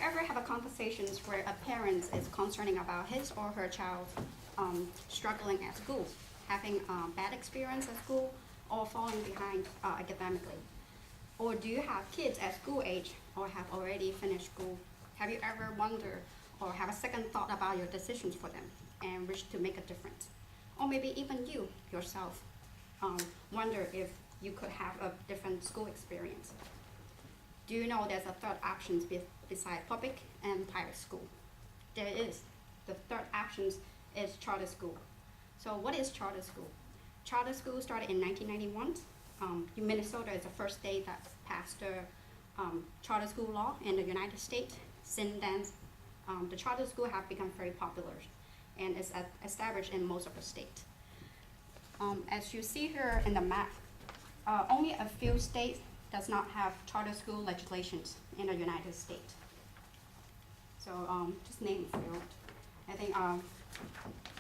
ever have a conversations where a parent is concerning about his or her child struggling at school, having bad experience at school, or falling behind academically? Or do you have kids at school age or have already finished school? Have you ever wondered or have a second thought about your decisions for them and wish to make a difference? Or maybe even you yourself wonder if you could have a different school experience. Do you know there's a third option beside public and private school? There is. The third option is charter school. So what is charter school? Charter school started in 1991. Minnesota is the first state that passed the charter school law in the United States. Since then, the charter school have become very popular and is established in most of the state. As you see here in the map, only a few states does not have charter school legislations in the United States. So just name a few. I think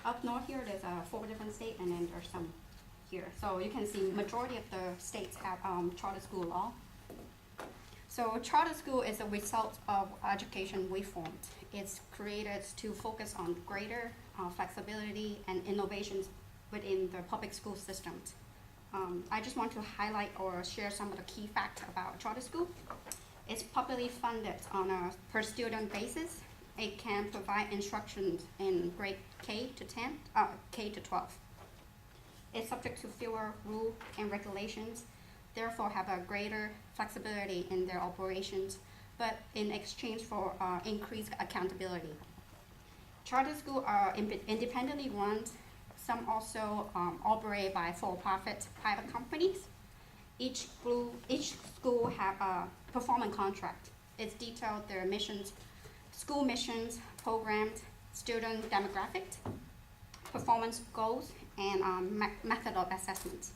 up north here there's 4 different states, and then there's some here. So you can see majority of the states have charter school law. So charter school is a result of education reform. It's created to focus on greater flexibility and innovations within the public school systems. I just want to highlight or share some of the key facts about charter school. It's publicly funded on a per student basis. It can provide instructions in grade K to 12. It's subject to fewer rules and regulations, therefore have a greater flexibility in their operations, but in exchange for increased accountability. Charter schools are independently run. Some also operate by for-profit private companies. Each school have a performance contract. It's detailed their missions, school missions, programs, student demographics, performance goals, and method of assessment.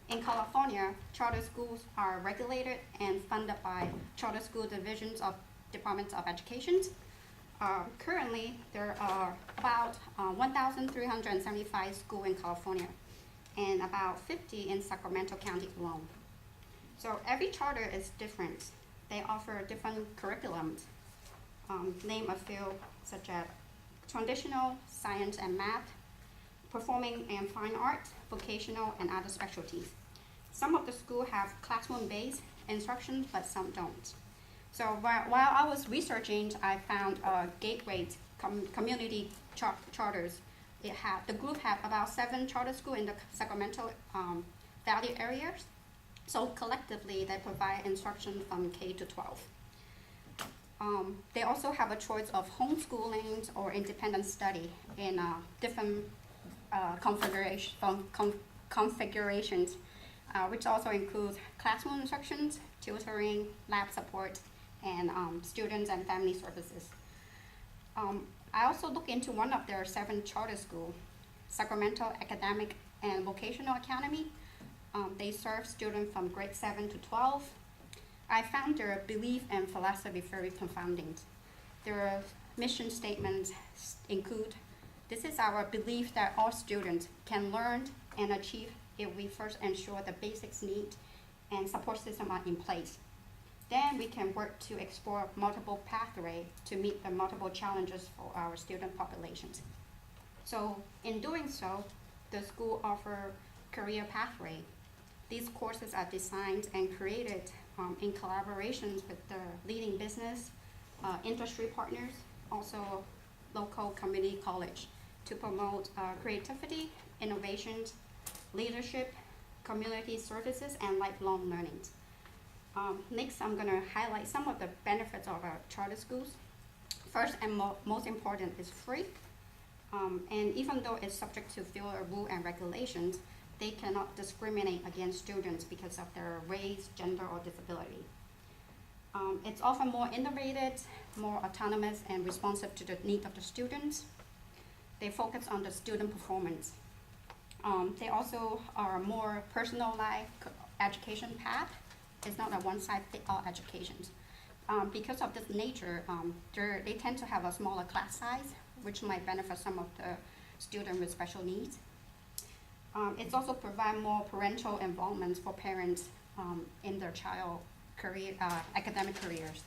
In California, charter schools are regulated and funded by charter school divisions of Departments of Education. Currently, there are about 1,375 schools in California and about 50 in Sacramento County alone. So every charter is different. They offer different curriculums. Name a few, such as traditional, science and math, performing and fine art, vocational, and other specialties. Some of the schools have classroom-based instruction, but some don't. So while I was researching, I found Gateway community charters. The group have about 7 charter schools in the Sacramento Valley areas. So collectively, they provide instruction from K to 12. They also have a choice of homeschooling or independent study in different configurations, which also includes classroom instructions, tutoring, lab support, and students and family services. I also looked into one of their 7 charter schools, Sacramento Academic and Vocational Academy. They serve students from grade 7 to 12. I found their belief and philosophy very confounding. Their mission statements include, this is our belief that all students can learn and achieve if we first ensure the basics needs and support systems are in place. Then we can work to explore multiple pathways to meet the multiple challenges for our student populations. So in doing so, the school offers career pathway. These courses are designed and created in collaborations with the leading business, industry partners, also local community college to promote creativity, innovations, leadership, community services, and lifelong learning. Next, I'm going to highlight some of the benefits of our charter schools. First and most important is free. And even though it's subject to fewer rules and regulations, they cannot discriminate against students because of their race, gender, or disability. It's often more innovative, more autonomous, and responsive to the needs of the students. They focus on the student performance. They also are more personalized education path. It's not a one-size-fits-all education. Because of this nature, they tend to have a smaller class size, which might benefit some of the students with special needs. It's also provide more parental involvement for parents in their child career, academic careers.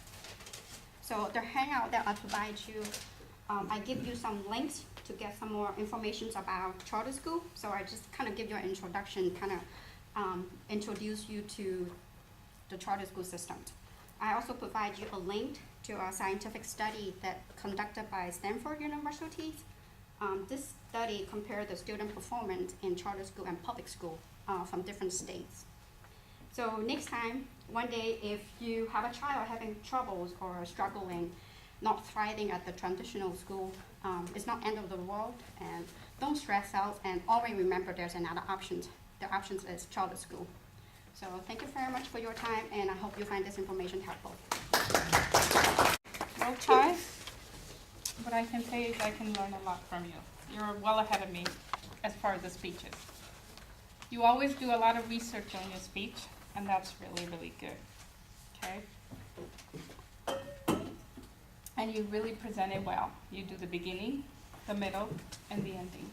So the hangout that I provide you, I give you some links to get some more information about charter school. So I just kind of give you an introduction, kind of introduce you to the charter school system. I also provide you a link to a scientific study that conducted by Stanford University. This study compared the student performance in charter school and public school from different states. So next time, one day, if you have a child having troubles or struggling, not thriving at the traditional school, it's not end of the world, and don't stress out, and always remember there's another option. The option is charter school. So thank you very much for your time, and I hope you find this information helpful. Well, Ty, what I can say is I can learn a lot from you. You're well ahead of me as far as the speeches. You always do a lot of research on your speech, and that's really, really good, okay? And you really present it well. You do the beginning, the middle, and the ending.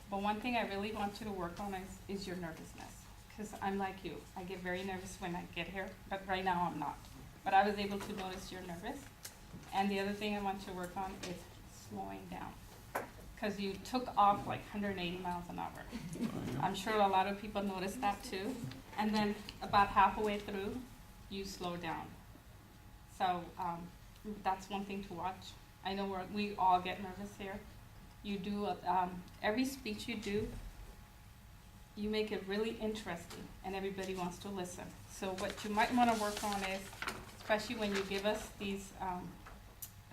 But one thing I really want you to work on is your nervousness, because I'm like you. I get very nervous when I get here, but right now I'm not. But I was able to notice you're nervous. And the other thing I want you to work on is slowing down, because you took off like 180 miles an hour. I'm sure a lot of people noticed that too. And then about halfway through, you slow down. So that's one thing to watch. I know we all get nervous here. You do, every speech you do, you make it really interesting and everybody wants to listen. So what you might want to work on is, especially when you give us these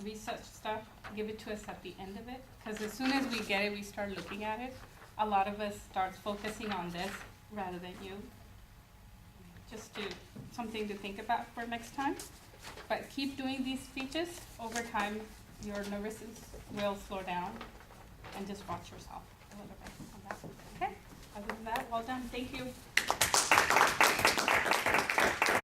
research stuff, give it to us at the end of it. Because as soon as we get it, we start looking at it. A lot of us start focusing on this rather than you. Just something to think about for next time. But keep doing these speeches. Over time, your nervousness will slow down, and just watch yourself a little bit on that. Okay? Other than that, well done. Thank you.